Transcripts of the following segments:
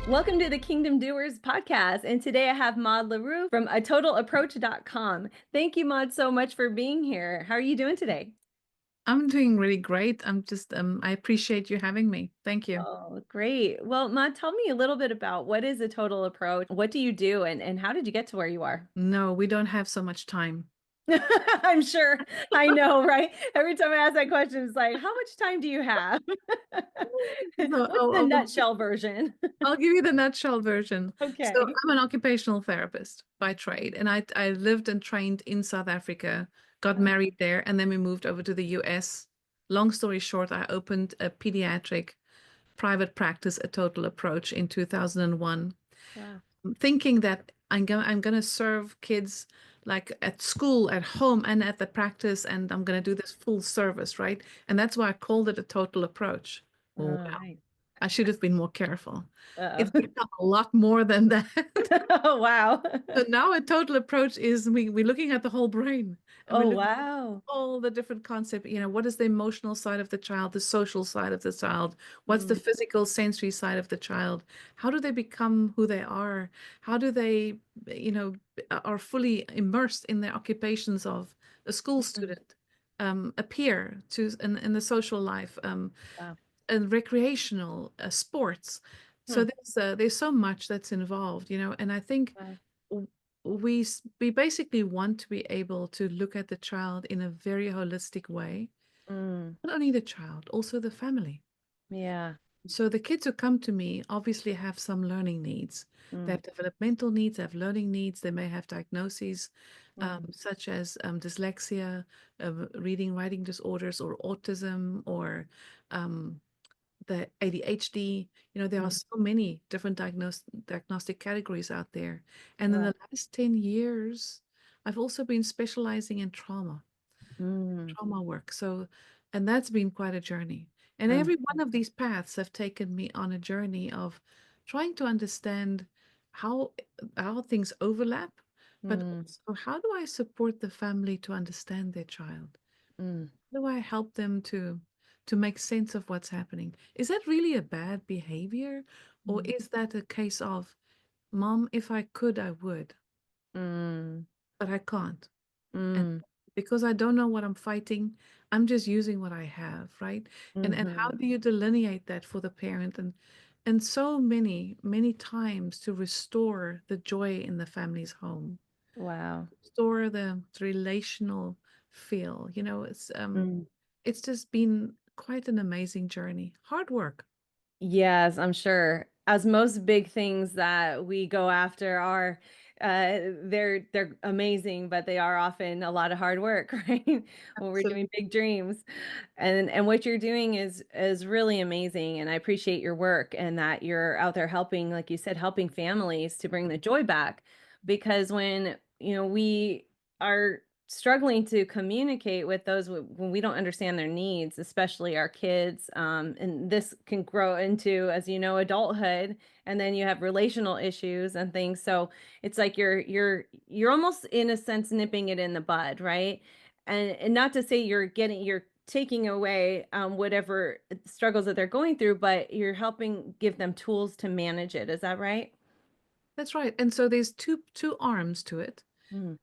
Welcome to the Kingdom Doers Podcast. And today I have Maude Le Roux from totalapproach.com. Thank you, Maude, so much for being here. How are you doing today? I'm doing really great. I appreciate you having me. Thank you. Oh, great. Well, Maude, tell me a little bit about what is a total approach? What do you do and how did you get to where you are? No, we don't have so much time. I'm sure. I know, right? Every time I ask that question, it's like, how much time do you have? So What's the nutshell version? I'll give you the nutshell version. So Okay. I'm an occupational therapist by trade, and I lived and trained in South Africa, got married there, and then we moved over to the US. Long story short, I opened a pediatric private practice, a total approach in 2001. Wow. Thinking that I'm gonna serve kids like at school, at home, and at the practice, and I'm gonna do this full service, right? And that's why I called it a total approach. Well, Oh, wow, nice. I should have been more careful. It's Uh-oh. become a lot more than that. Oh, wow. So now a total approach is we're looking at the whole brain and we're Oh, looking at wow. all the different concepts. What is the emotional side of the child, the social side of the child? What's the Mm, physical sensory side of the child? How do they become who they are? How do they, are fully immersed in their occupations of a school mm, student, a peer in the social life, wow. and recreational, sports. So Hmm, there's so much that's involved, and I think wow. w- we basically want to be able to look at the child in a very holistic way. Mm, Not only the child, also the family. yeah. So the kids who come to me obviously have some learning needs. They Mm, have developmental needs, they have learning needs, they may have diagnoses mm, such as dyslexia, reading, writing disorders, or autism, or um, the ADHD. There are mm, so many different diagnostic categories out there. And in wow. the last 10 years, I've also been specializing in Mm, trauma work. And that's been quite a journey. And mm, every one of these paths have taken me on a journey of trying to understand how how things overlap, but mm, also how do I support the family to understand their child? mm, How do I help them to make sense of what's happening? Is that really a bad behavior, or mm, is that a case of, Mom, if I could, I would, mm, but I can't? And mm, because I don't know what I'm fighting, I'm just using what I have, right? And how mhm. do you delineate that for the parent? And so many times to restore the joy in the family's home, Wow. restore the relational feel. Mm. It's just been quite an amazing journey. Hard work. Yes, I'm sure. As most big things that we go after are, they're amazing, but they are often a lot of hard work, right? When we're doing Absolutely. big dreams, and what you're doing is really amazing, and I appreciate your work and that you're out there helping, like you said, helping families to bring the joy back, because when we are struggling to communicate with those when we don't understand their needs, especially our kids. And this can grow into, as you know, adulthood, and then you have relational issues and things. So it's like you're almost in a sense nipping it in the bud, right? And not to say you're taking two whatever struggles that they're going through, but you're helping give them tools to manage it. Is that right? That's right. And so there's two arms to it. Mm,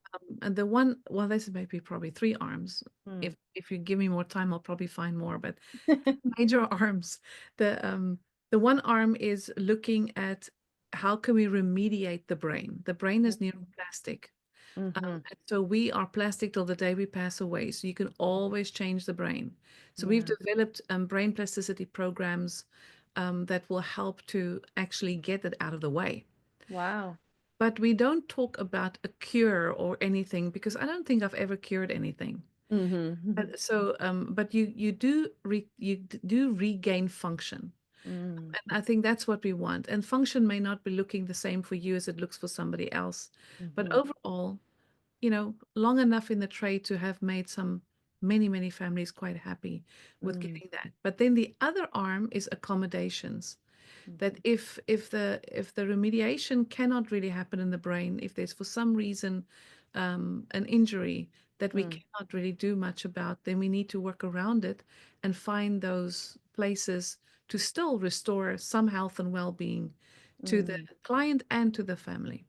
And the one, well, this may be probably three arms. mm, If you give me more time, I'll probably find more. But major arms. The one arm is looking at how can we remediate the brain. The brain is neuroplastic. mm-hmm. And so we are plastic till the day we pass away. So you can always change the brain. So we've Yeah. developed brain plasticity programs that will help to actually get it out of the way. Wow. But we don't talk about a cure or anything because I don't think I've ever cured anything. Mm-hmm. But you do regain function. Mm, And I think that's what we want. And function may not be looking the same for you as it looks for somebody else. But mhm, overall, long enough in the trade to have made many families quite happy with mm, giving that. But then the other arm is accommodations. That mhm, if the remediation cannot really happen in the brain, if there's for some reason an injury that we mm, cannot really do much about, then we need to work around it and find those places to still restore some health and well-being to the Mm. client and to the family.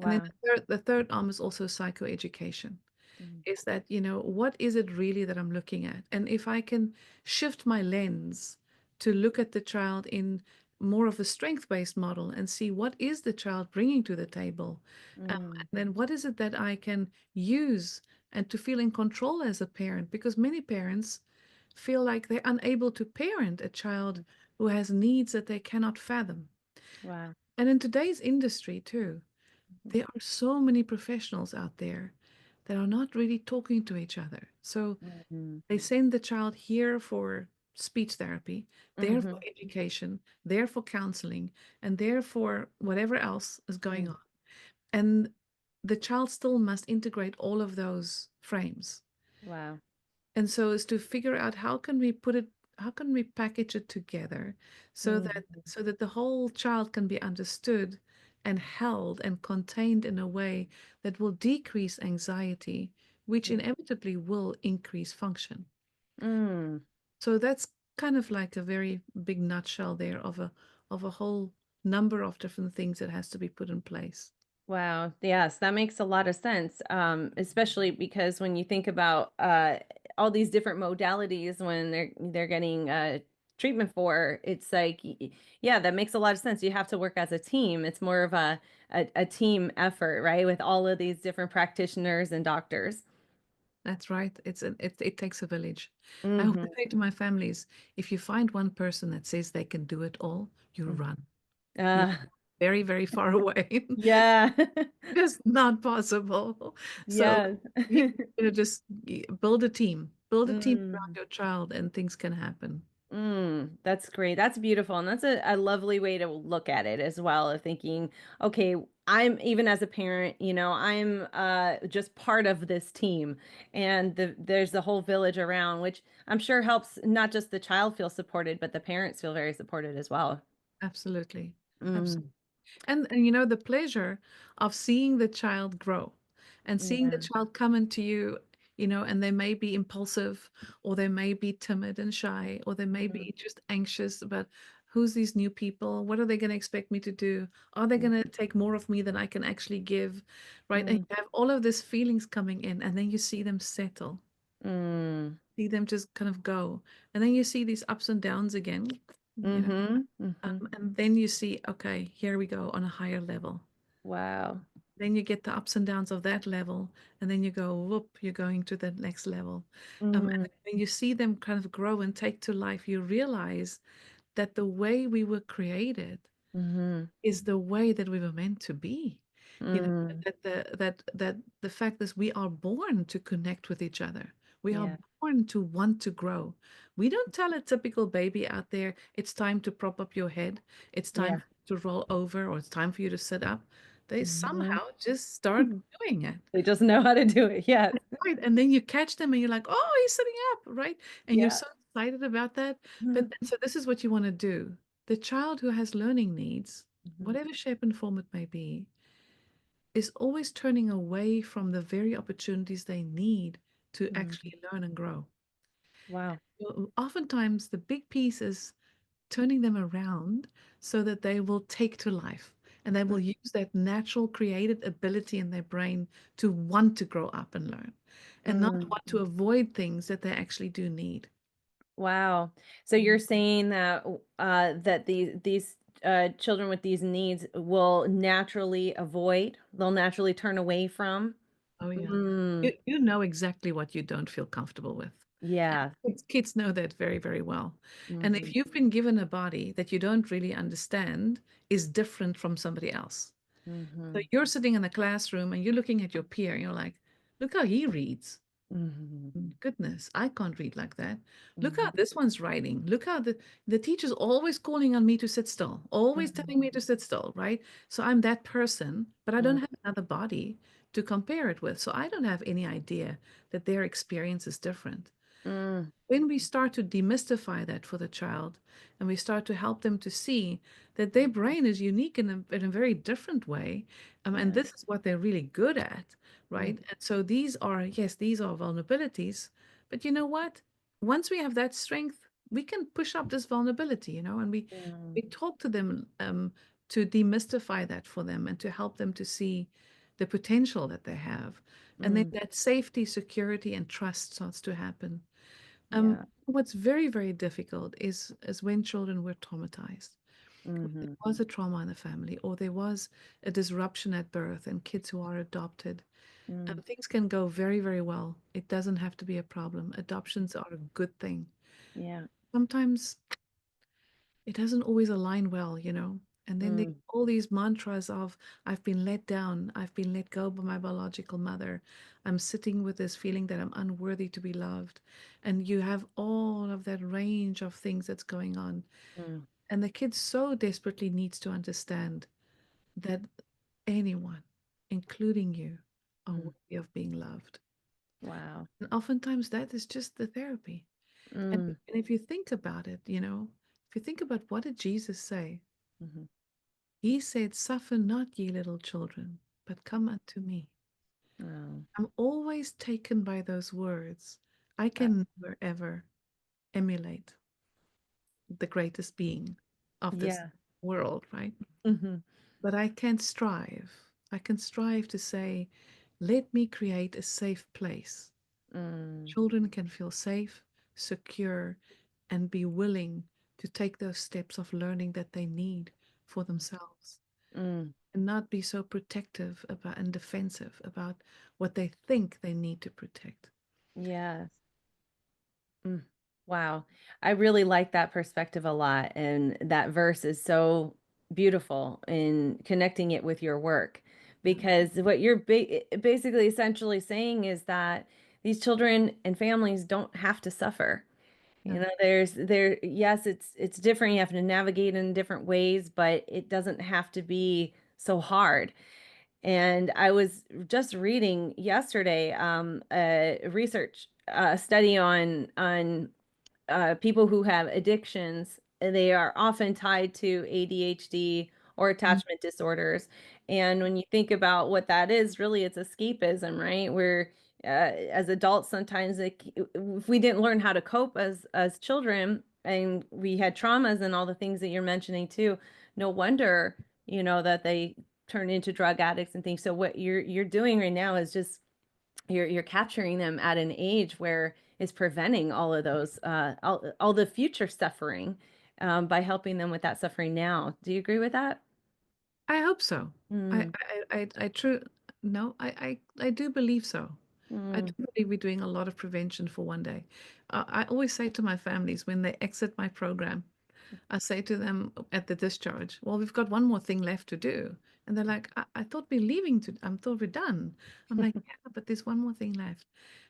And then Wow. the third arm is also psychoeducation. Mm. Is that, what is it really that I'm looking at? And if I can shift my lens to look at the child in more of a strength-based model and see what is the child bringing to the table, Mm. and then what is it that I can use and to feel in control as a parent, because many parents feel like they're unable to parent a child who has needs that they cannot fathom. Wow. And in today's industry too, Mhm. there are so many professionals out there that are not really talking to each other. So Mhm. they send the child here for speech therapy, there for Mhm. education, there for counseling, and there for whatever else is going Mm. on. And the child still must integrate all of those frames. Wow. And so is to figure out how can we package it together so that Mhm. the whole child can be understood and held and contained in a way that will decrease anxiety, which inevitably will increase function. Mm. So that's kind of like a very big nutshell there of a whole number of different things that has to be put in place. Wow. Yes, that makes a lot of sense. Especially because when you think about all these different modalities when they're getting treatment for, it's like yeah, that makes a lot of sense. You have to work as a team. It's more of a team effort, right? With all of these different practitioners and doctors. That's right. It takes a village. I always Mm-hmm. say to my families, if you find one person that says they can do it all, you run. You Uh, very, very far away. yeah. Just not possible. So Yes. you just build a team around Mm. your child, and things can happen. That's great. That's beautiful. And that's a lovely way to look at it as well, of thinking, okay, I'm even as a parent, I'm just part of this team. And there's the whole village around, which I'm sure helps not just the child feel supported, but the parents feel very supported as well. Absolutely. Absolutely. Mm, And the pleasure of seeing the child grow and seeing the yeah. child come into you, and they may be impulsive, or they may be timid and shy, or they may Mhm. be just anxious about who's these new people, what are they going to expect me to do, are they going Mm, to take more of me than I can actually give, right? And mm, you have all of these feelings coming in, and then you see them settle, mm, see them just kind of go, and then you see these ups and downs again, you know mhm, mhm. and then you see, okay, here we go on a higher level. Wow. Then you get the ups and downs of that level, and then you go, whoop, you're going to the next level. And Mm, then when you see them kind of grow and take to life, you realize that the way we were created mhm, is the way that we were meant to be. You know, mm, that the fact is we are born to connect with each other. We are yeah. born to want to grow. We don't tell a typical baby out there, it's time to prop up your head, it's time Yeah. to roll over, or it's time for you to sit up. They Mhm. somehow just start doing it. They just know how to do it. Yes. Right. And then you catch them and you're like, oh, he's sitting up, right? And you're Yeah. so excited about that. But Mhm. then, so this is what you want to do. The child who has learning needs, Mhm. whatever shape and form it may be, is always turning away from the very opportunities they need to Mhm. actually learn and grow. Wow. Oftentimes, the big piece is turning them around so that they will take to life and they will Mm. use that natural creative ability in their brain to want to grow up and learn and not Mm. want to avoid things that they actually do need. Wow. So you're saying that that these children with these needs will naturally avoid, they'll naturally turn away from. Oh, yeah. Mm. You know exactly what you don't feel comfortable with. Yeah. Kids know that very, very well. And Mhm. if you've been given a body that you don't really understand is different from somebody else. So Mhm. you're sitting in a classroom and you're looking at your peer and you're like, look how he reads. Mhm. Goodness, I can't read like that. Look how Mhm. this one's writing. Look how the teacher's always calling on me to sit still, always Mhm. telling me to sit still, right? So I'm that person, but I don't Mhm. have another body to compare it with. So I don't have any idea that their experience is different. Mm. When we start to demystify that for the child and we start to help them to see that their brain is unique in a very different way, and Yeah. this is what they're really good at, Mm. right? And so these are, yes, these are vulnerabilities, but you know what? Once we have that strength, we can push up this vulnerability, and we Mm. talk to them to demystify that for them and to help them to see the potential that they have. And then Mm, that safety, security, and trust starts to happen. yeah. What's very, very difficult is when children were traumatized. There Mm-hmm. was a trauma in the family, or there was a disruption at birth, and kids who are adopted. Mm, Things can go very, very well. It doesn't have to be a problem. Adoptions are a good thing. yeah. Sometimes it doesn't always align well, you know. And then Mm, all these mantras of, I've been let down, I've been let go by my biological mother, I'm sitting with this feeling that I'm unworthy to be loved. And you have all of that range of things that's going on. mm, And the kid so desperately needs to understand that anyone, including you, are mm. worthy of being loved. Wow. And oftentimes that is just the therapy. Mm, And if you think about it, you know, if you think about what did Jesus say? mhm. He said, suffer not ye little children, but come unto me. Wow. I'm always taken by those words. I Uh, can never ever emulate the greatest being of this yeah. world, right? Hmm. But I can strive. I can strive to say, let me create a safe place. Mm, Children can feel safe, secure, and be willing to take those steps of learning that they need for themselves mm. and not be so protective about and defensive about what they think they need to protect. Yes. Mm. Wow. I really like that perspective a lot. And that verse is so beautiful in connecting it with your work Yeah. because what you're basically essentially saying is that these children and families don't have to suffer. You No. know, yes, it's different. You have to navigate in different ways, but it doesn't have to be so hard. And I was just reading yesterday a research study on people who have addictions. They are often tied to ADHD or Mm. attachment disorders. And when you think about what that is, really, it's escapism, right? Where as adults, sometimes if we didn't learn how to cope as children, and we had traumas and all the things that you're mentioning too, no wonder, that they turn into drug addicts and things. So what you're doing right now is just you're capturing them at an age where it's preventing all of those all the future suffering by helping them with that suffering now. Do you agree with that? I hope so. I, Mm, I true, no, I do believe so. I do mm, believe we're doing a lot of prevention for one day. I always say to my families when they exit my program, I say to them at the discharge, well, we've got one more thing left to do. And they're like, I thought we're leaving I thought we're done. I'm like, yeah, but there's one more thing left.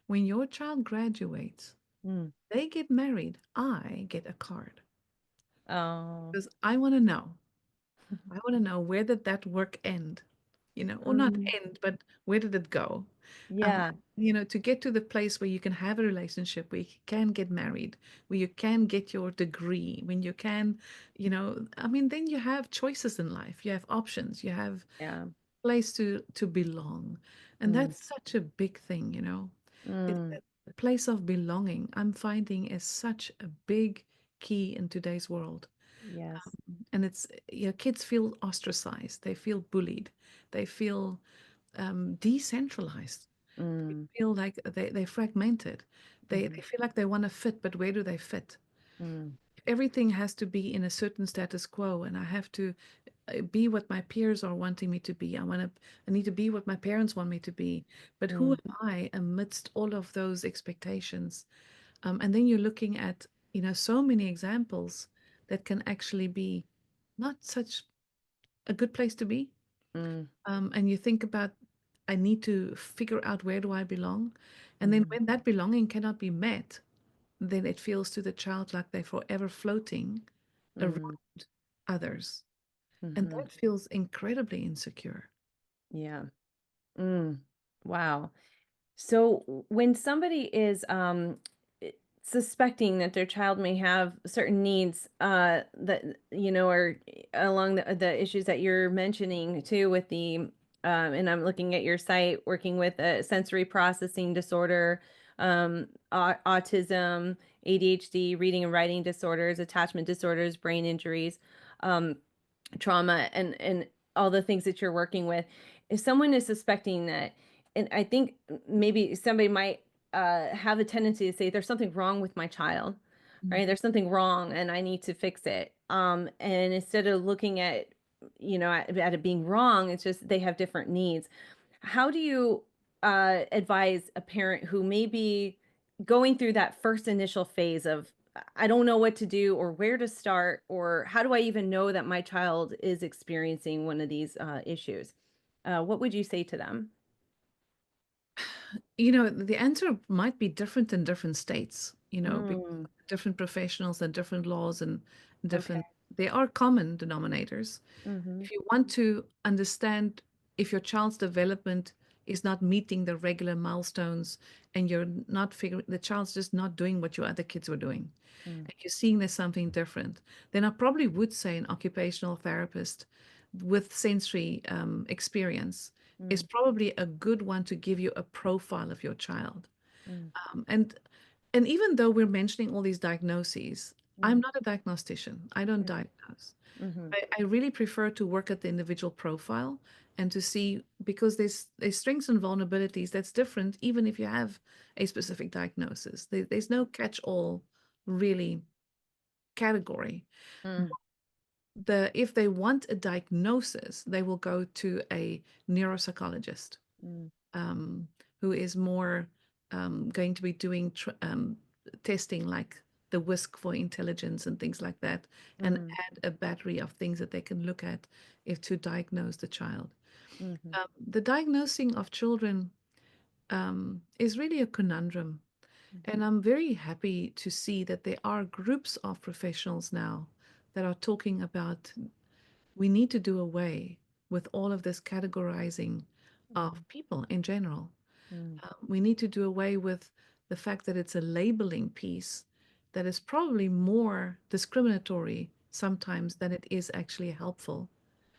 When your child graduates, mm. they get married, I get a card. Oh. Because I want to know. I want to know, where did that work end? You know, or not Mm, end, but where did it go? Um, yeah, to get to the place where you can have a relationship, where you can get married, where you can get your degree, when you can, I mean, then you have choices in life. You have options. You have yeah. place to belong. And Mm, that's such a big thing, It's mm, a place of belonging. I'm finding is such a big key in today's world. yes. And it's, kids feel ostracized, they feel bullied, they feel decentralized, they Mm, feel like they're fragmented, they mhm, feel like they want to fit, but where do they fit? mm, Everything has to be in a certain status quo, and I have to be what my peers are wanting me to be. I need to be what my parents want me to be. But who mm, am I amidst all of those expectations? And then you're looking at, so many examples that can actually be not such a good place to be. mm, And you think about, I need to figure out where do I belong. And then mm, when that belonging cannot be met, then it feels to the child like they're forever floating mm, around others. And mhm. that feels incredibly insecure. Yeah. Mm. Wow. So when somebody is suspecting that their child may have certain needs that are along the issues that you're mentioning too with the and I'm looking at your site working with a sensory processing disorder, autism, ADHD, reading and writing disorders, attachment disorders, brain injuries. Um, trauma and all the things that you're working with, if someone is suspecting that, and I think maybe somebody might have a tendency to say there's something wrong with my child, Mm. right? There's something wrong and I need to fix it. And instead of looking at, at it being wrong, it's just they have different needs. How do you advise a parent who may be going through that first initial phase of, I don't know what to do or where to start, or how do I even know that my child is experiencing one of these issues? What would you say to them? The answer might be different in different states, because Mm, different professionals and different laws and okay. different, they are common denominators. Mm-hmm. If you want to understand if your child's development is not meeting the regular milestones and you're not figuring, the child's just not doing what your other kids were doing, Mm, and you're seeing there's something different, then I probably would say an occupational therapist with sensory experience is mm, probably a good one to give you a profile of your child. mm, Um, and and even though we're mentioning all these diagnoses, I'm mm, not a diagnostician. I don't mm, diagnose. mm-hmm, I really prefer to work at the individual profile and to see, because there's strengths and vulnerabilities that's different even if you have a specific diagnosis. There's no catch-all really category. mm, If they want a diagnosis, they will go to a neuropsychologist, mm, um, who is more going to be doing testing like the whisk for intelligence and things like that, and mm, add a battery of things that they can look at if to diagnose the child. mm-hmm, The diagnosing of children is really a conundrum. And I'm very happy to see that there are groups of professionals now that are talking about we need to do away with all of this categorizing mm, of people in general. mm, We need to do away with the fact that it's a labeling piece that is probably more discriminatory sometimes than it is actually helpful.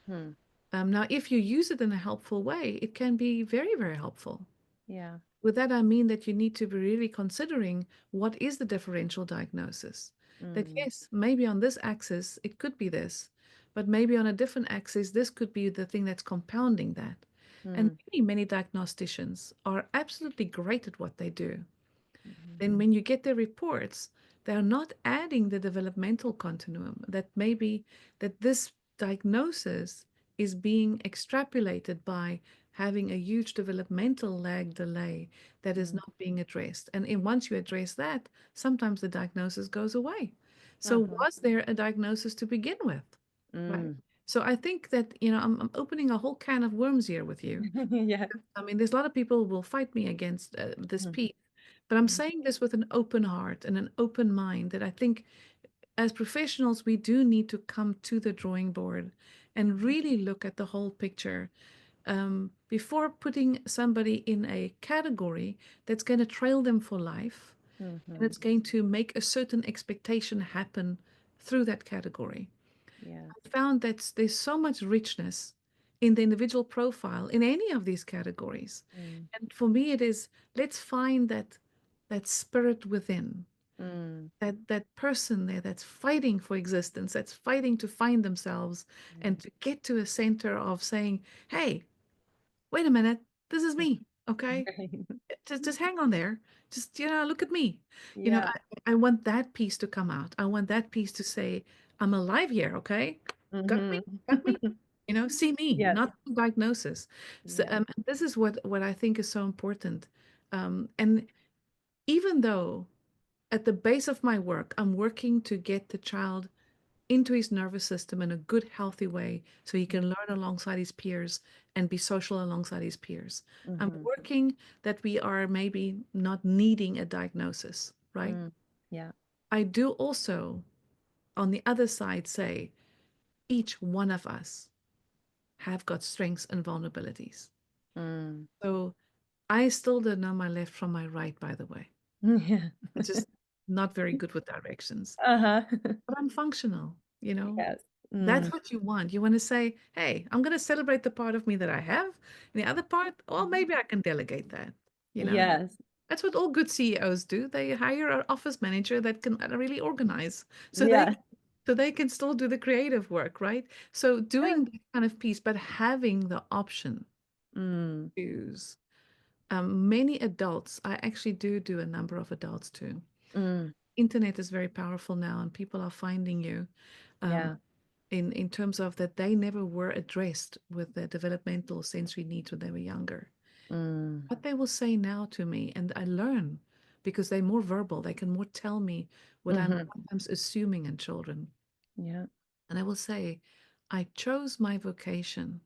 mm, Now, if you use it in a helpful way, it can be very, very helpful. yeah. With that, I mean that you need to be really considering what is the differential diagnosis. That Mm, yes, maybe on this axis it could be this, but maybe on a different axis this could be the thing that's compounding that. And mm, many diagnosticians are absolutely great at what they do. mhm, Then when you get their reports, they're not adding the developmental continuum, that maybe that this diagnosis is being extrapolated by having a huge developmental lag delay that is mm, not being addressed. And once you address that, sometimes the diagnosis goes away. So uh-huh, was there a diagnosis to begin with? Right. mm. So I think that, I'm opening a whole can of worms here with you. Yeah. I mean, there's a lot of people who will fight me against this Mm, piece, but I'm mm, saying this with an open heart and an open mind that I think as professionals, we do need to come to the drawing board and really look at the whole picture before putting somebody in a category that's going to trail them for life and mhm, it's going to make a certain expectation happen through that category. yeah. I found that there's so much richness in the individual profile in any of these categories. Mm, And for me, it is let's find that spirit within, mm, that person there that's fighting for existence, that's fighting to find themselves mm, and to get to a center of saying, hey, wait a minute, this is me. Okay, right. just hang on there. Just look at me. Yeah. I want that piece to come out. I want that piece to say, I'm alive here. Okay, got me, Mhm. got me. See me, Yes. not the diagnosis. So Yes. this is what I think is so important. And even though at the base of my work, I'm working to get the child into his nervous system in a good, healthy way so he can learn alongside his peers and be social alongside his peers. I'm Mm-hmm. working that we are maybe not needing a diagnosis, right? Mm. Yeah. I do also, on the other side, say each one of us have got strengths and vulnerabilities. Mm. So I still don't know my left from my right, by the way. Yeah. It's just not very good with directions. Uh-huh. But I'm functional, you know. Yes. Mm. That's what you want. You want to say, hey, I'm going to celebrate the part of me that I have. And the other part, well, maybe I can delegate that. You know, Yes. that's what all good CEOs do. They hire an office manager that can really organize. So they Yes. So they can still do the creative work, right? So Yeah. doing that kind of piece, but having the option Mm, to choose. Many adults, I actually do a number of adults too. mm, Internet is very powerful now, and people are finding you um, yeah. in terms of that they never were addressed with their developmental sensory needs when they were younger. Mm, What they will say now to me, and I learn because they're more verbal, they can more tell me what I'm hmm. sometimes assuming in children. Yeah. And I will say, I chose my vocation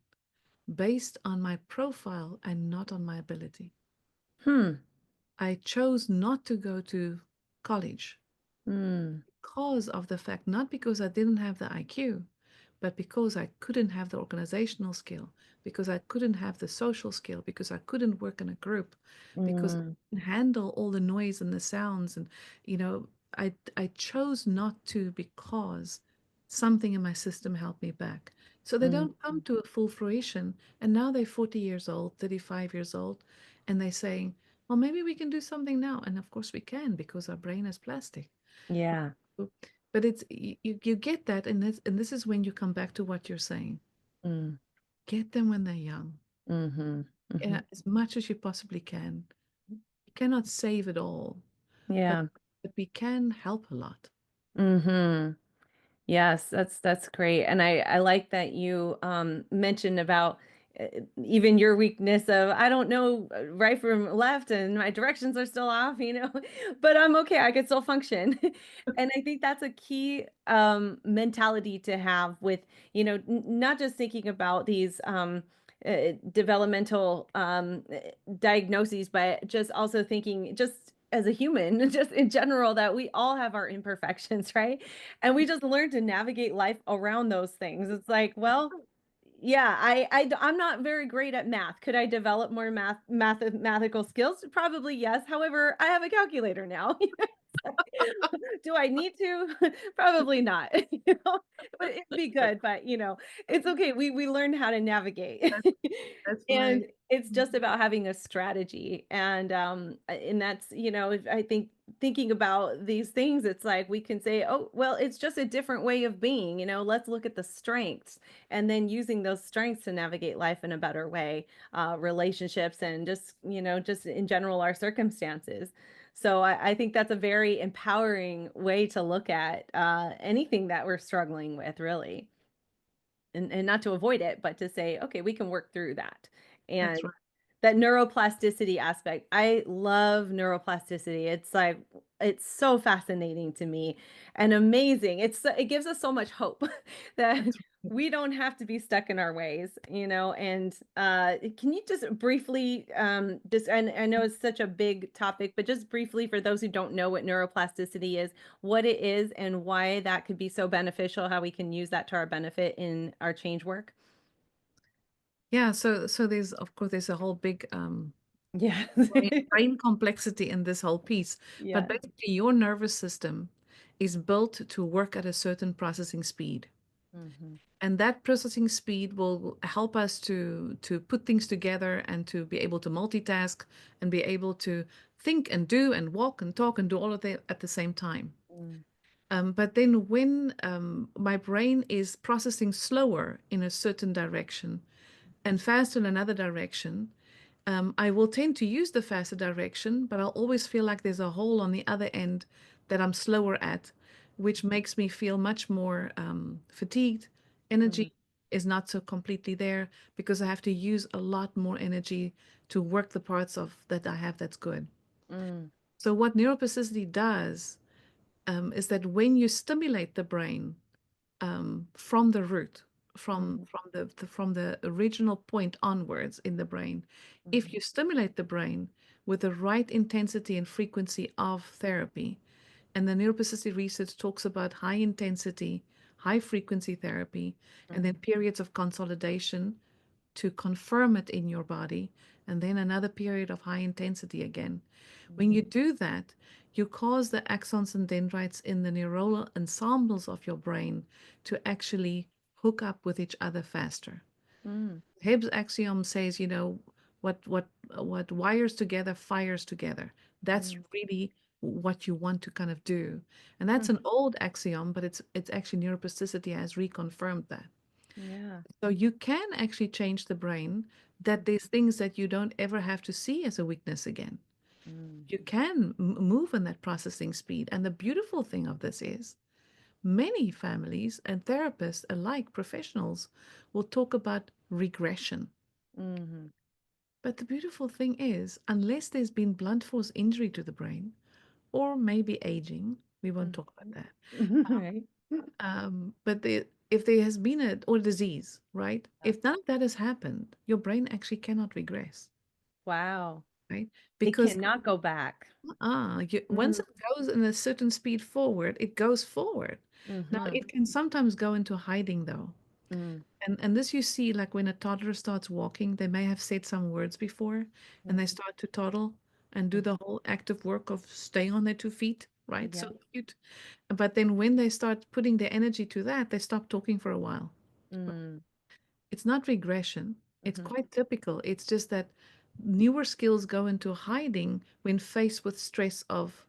based on my profile and not on my ability. Hmm. I chose not to go to college Mm, because of the fact, not because I didn't have the IQ, but because I couldn't have the organizational skill, because I couldn't have the social skill, because I couldn't work in a group, because I mm, couldn't handle all the noise and the sounds. And, you know, I chose not to because something in my system held me back. So they mm. don't come to a full fruition. And now they're 40 years old, 35 years old, and they're saying, well, maybe we can do something now. And of course we can because our brain is plastic. Yeah. But it's you get that, and this is when you come back to what you're saying. Mm, Get them when they're young, hmm. Hmm. as much as you possibly can. You cannot save it all, but Yeah. we can help a lot. Hmm. Yes, that's great. And I like that you mentioned about even your weakness of I don't know right from left and my directions are still off, but I'm okay. I can still function. And I think that's a key mentality to have with, not just thinking about these developmental diagnoses, but just also thinking just as a human, just in general, that we all have our imperfections, right? And we just learn to navigate life around those things. It's like, well, yeah, I'm not very great at math. Could I develop more mathematical skills? Probably yes. However, I have a calculator now. Do I need to? Probably not. But it'd be good. But it's okay. We learn how to navigate, That's that's why. and it's just about having a strategy. And that's I think thinking about these things, it's like we can say, oh, well, it's just a different way of being. Let's look at the strengths, and then using those strengths to navigate life in a better way, relationships, and just in general our circumstances. So I think that's a very empowering way to look at anything that we're struggling with, really. And not to avoid it, but to say, okay, we can work through that. And That's right. that neuroplasticity aspect, I love neuroplasticity. It's like, it's so fascinating to me and amazing. It gives us so much hope that That's we don't have to be stuck in our ways, and can you just briefly just and I know it's such a big topic, but just briefly for those who don't know what neuroplasticity is, what it is and why that could be so beneficial, how we can use that to our benefit in our change work? Yeah. So there's of course there's a whole big Yes. brain complexity in this whole piece. But Yes. basically, your nervous system is built to work at a certain processing speed. Hmm. And that processing speed will help us to put things together and to be able to multitask and be able to think and do and walk and talk and do all of that at the same time. Mm, But then when my brain is processing slower in a certain direction and faster in another direction, I will tend to use the faster direction, but I'll always feel like there's a hole on the other end that I'm slower at, which makes me feel much more fatigued. mm, Energy is not so completely there because I have to use a lot more energy to work the parts of that I have that's good. mm, So what neuroplasticity does is that when you stimulate the brain from the root, from mhm, from the original point onwards in the brain. If mhm, you stimulate the brain with the right intensity and frequency of therapy, and the neuroplasticity research talks about high intensity, high frequency therapy, and then mhm, periods of consolidation to confirm it in your body, and then another period of high intensity again. When mhm, you do that, you cause the axons and dendrites in the neuronal ensembles of your brain to actually hook up with each other faster. mm, Hibbs axiom says, what wires together fires together. That's mm, really what you want to kind of do. And that's an Mhm. old axiom, but it's actually neuroplasticity has reconfirmed that. Yeah. So you can actually change the brain, that there's things that you don't ever have to see as a weakness again. Mm. You can move in that processing speed. And the beautiful thing of this is many families and therapists alike, professionals, will talk about regression. Mhm. But the beautiful thing is, unless there's been blunt force injury to the brain, or maybe aging, we won't talk about Mhm. that. Right. But if there has been a or disease, right? Yeah. If none of that has happened, your brain actually cannot regress, Wow. right? It Because cannot go back. once Mm. it goes in a certain speed forward, it goes forward. Now Mhm. it can sometimes go into hiding though. Mm. And this you see like when a toddler starts walking, they may have said some words before and they Mhm. start to toddle and do Mhm. the whole active work of staying on their 2 feet, right? Yeah. So cute. But then when they start putting their energy to that, they stop talking for a while. Mm. It's not regression. It's Mhm. quite typical. It's just that newer skills go into hiding when faced with stress of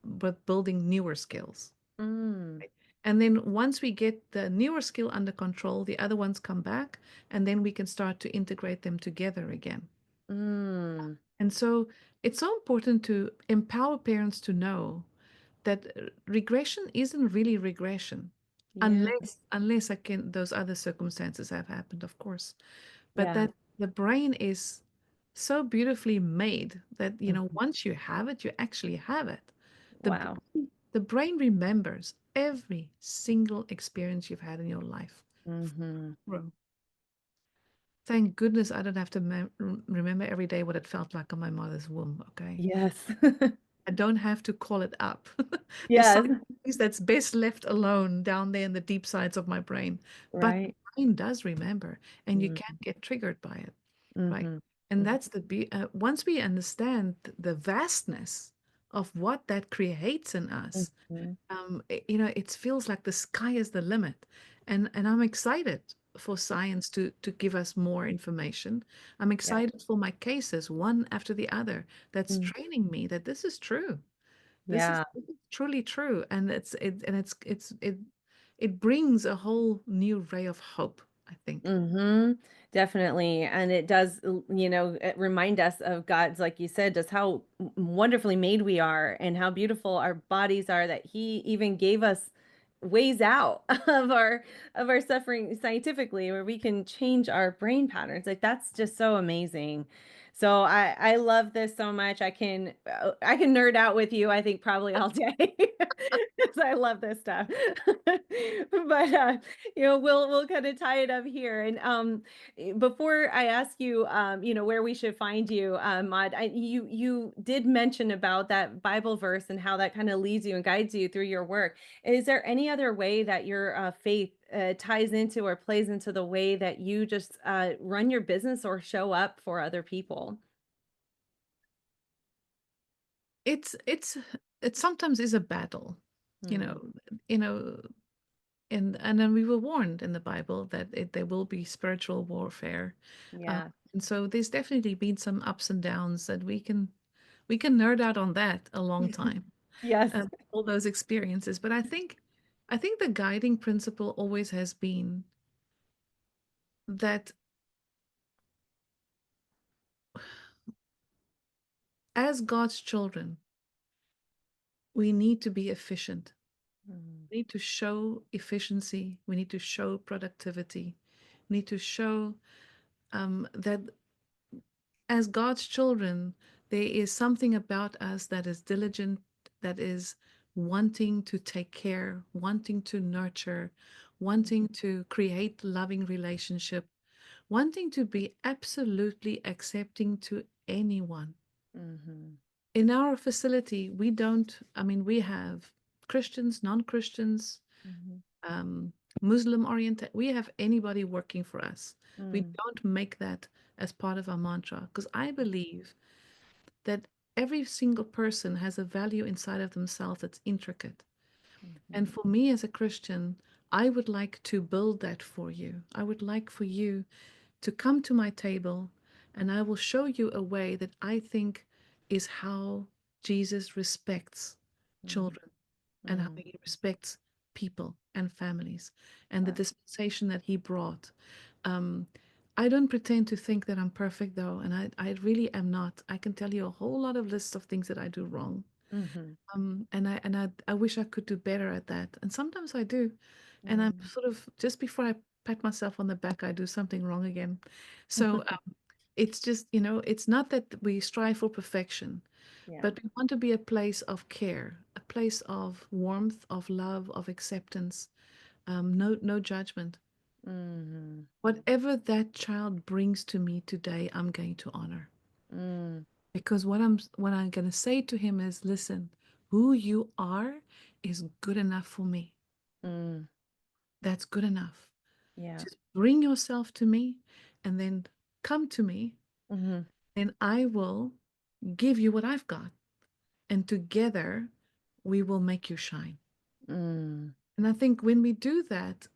but building newer skills. Mm. And then once we get the newer skill under control, the other ones come back, and then we can start to integrate them together again. Mm. And so it's so important to empower parents to know that regression isn't really regression, Yeah. unless again those other circumstances have happened, of course. But Yeah. that the brain is so beautifully made that Mhm. once you have it, you actually have it. The Wow. brain, the brain remembers every single experience you've had in your life. Mhm. Bro, thank goodness I don't have to remember every day what it felt like on my mother's womb, okay? Yes. I don't have to call it up. There's some Yes. things that's best left alone down there in the deep sides of my brain. But the Right. brain does remember, and you Mm. can't get triggered by it, right? Mhm. And Mhm. that's once we understand the vastness of what that creates in us, Mhm. it feels like the sky is the limit, and I'm excited for science to give us more information. I'm Yeah. excited for my cases, one after the other, that's Mm. training me that this is true. Yeah. This is truly true, and it brings a whole new ray of hope, I think. Definitely. And it does, remind us of God's, like you said, just how wonderfully made we are and how beautiful our bodies are, that He even gave us ways out of our suffering scientifically, where we can change our brain patterns. Like that's just so amazing. So I love this so much. I can nerd out with you, I think, probably all day because I love this stuff. But we'll kind of tie it up here. And before I ask you, where we should find you, Maude, you did mention about that Bible verse and how that kind of leads you and guides you through your work. Is there any other way that your faith ties into or plays into the way that you just run your business or show up for other people? It's it sometimes is a battle, you Hmm. know, you know, and then we were warned in the Bible that there will be spiritual warfare, uh, Yeah. and so there's definitely been some ups and downs that we can nerd out on that a long time, Yes. all those experiences. But I think the guiding principle always has been that as God's children, we need to be efficient. Mm. We need to show efficiency. We need to show productivity. We need to show that as God's children, there is something about us that is diligent, that is wanting to take care, wanting to nurture, wanting to create loving relationship, wanting to be absolutely accepting to anyone. Mhm. In our facility, I mean, we have Christians, non-Christians, Mhm. um, Muslim oriented. We have anybody working for us. We Mm. don't make that as part of our mantra because I believe that every single person has a value inside of themselves that's intricate. And Mhm. for me as a Christian, I would like to build that for you. I would like for you to come to my table and I will show you a way that I think is how Jesus respects Mm, children and how mm, he respects people and families and the wow. dispensation that he brought. Um, I don't pretend to think that I'm perfect though, and I really am not. I can tell you a whole lot of lists of things that I do wrong. Mhm, And I wish I could do better at that. And sometimes I do. And I'm mm. sort of just before I pat myself on the back, I do something wrong again. So it's just, it's not that we strive for perfection, Yeah. but we want to be a place of care, a place of warmth, of love, of acceptance, no judgment. Mhm, Whatever that child brings to me today, I'm going to honor. mm, Because what I'm going to say to him is, listen, who you are is good enough for me. mm. That's good enough. Yeah. Just bring yourself to me and then come to me, Mhm, and I will give you what I've got. And together we will make you shine. mm. And I think when we do that,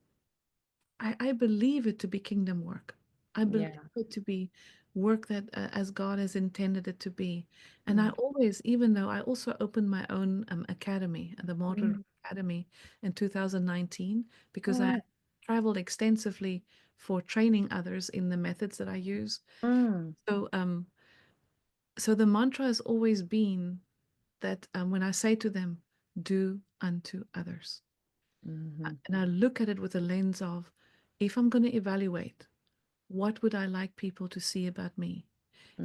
I believe it to be kingdom work. I believe Yeah. it to be work that as God has intended it to be. And I Mm, always, even though I also opened my own academy, the Maude Le Roux mm. Academy in 2019, because Oh, I wow. traveled extensively for training others in the methods that I use. Mm, So the mantra has always been that when I say to them, do unto others. mhm, And I look at it with a lens of, if I'm going to evaluate, what would I like people to see about me?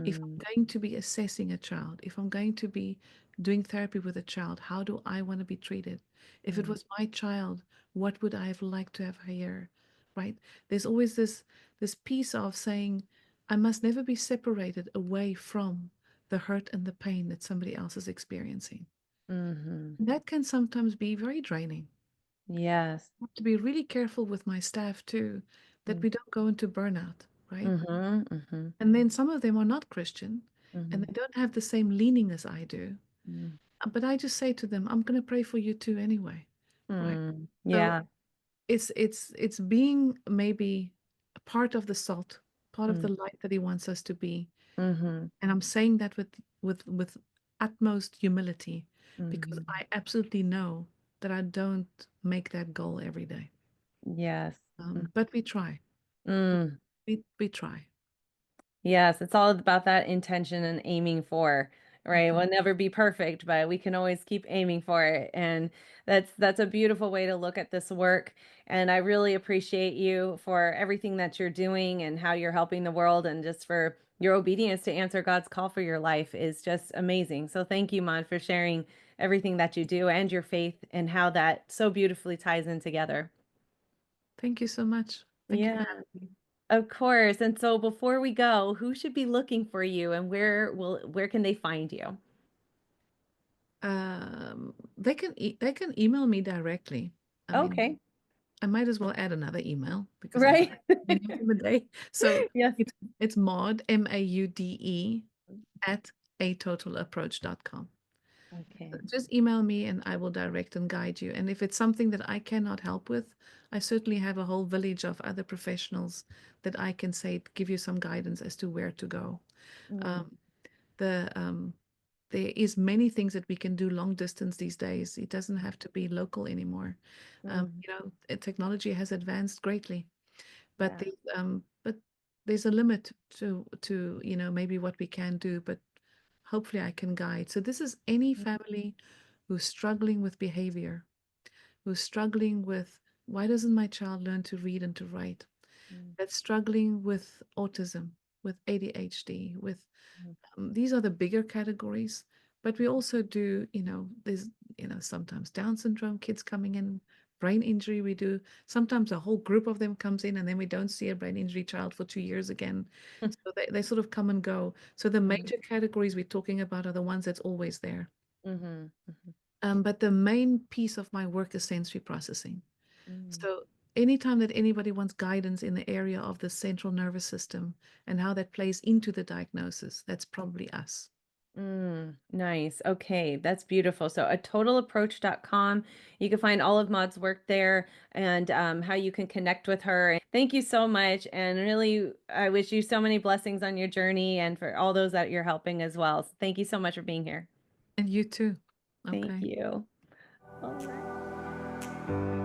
If I'm mm, going to be assessing a child, if I'm going to be doing therapy with a child, how do I want to be treated? If it mm, was my child, what would I have liked to have here? Right? There's always this piece of saying, I must never be separated away from the hurt and the pain that somebody else is experiencing. mhm. That can sometimes be very draining. Yes. I have to be really careful with my staff too, that Mm, we don't go into burnout, right? mhm, mhm, And then some of them are not Christian and mhm, they don't have the same leaning as I do. mm, But I just say to them, I'm going to pray for you too anyway, right? mm. So Yeah. it's being maybe a part of the salt, part of Mm, the light that he wants us to be. mhm, And I'm saying that with utmost humility because mhm. I absolutely know that I don't make that goal every day. Yes. Mm, But we try. mm. We try. Yes, it's all about that intention and aiming for, right? Mhm. We'll never be perfect, but we can always keep aiming for it. And that's a beautiful way to look at this work. And I really appreciate you for everything that you're doing and how you're helping the world and just for your obedience to answer God's call for your life is just amazing. So thank you, Mon, for sharing everything that you do and your faith and how that so beautifully ties in together. Thank you so much. Thank you for Yeah. having me. Of course. And so before we go, who should be looking for you and where can they find you? They can email me directly. I mean, Okay. I might as well add another email because I have Right. many of them a day. So Yes. it's Maude, Maude, at atotalapproach.com. Okay. Just email me and I will direct and guide you. And if it's something that I cannot help with, I certainly have a whole village of other professionals that I can say give you some guidance as to where to go. Mm, Um, the there is many things that we can do long distance these days. It doesn't have to be local anymore. mm, Technology has advanced greatly, but yeah. there's a limit to maybe what we can do, but hopefully I can guide. So this is any family who's struggling with behavior, who's struggling with why doesn't my child learn to read and to write? Mm, That's struggling with autism, with ADHD, with mm, these are the bigger categories, but we also do, there's, sometimes Down syndrome kids coming in, brain injury. We do sometimes a whole group of them comes in, and then we don't see a brain injury child for 2 years again. So they sort of come and go. So the mm, major categories we're talking about are the ones that's always there. mhm, mhm, But the main piece of my work is sensory processing. mm. So anytime that anybody wants guidance in the area of the central nervous system and how that plays into the diagnosis, that's probably us. Nice. Okay, that's beautiful. So a totalapproach.com. You can find all of Maud's work there and how you can connect with her. Thank you so much. And really, I wish you so many blessings on your journey and for all those that you're helping as well. So thank you so much for being here. And you too. Thank Okay. you. All right.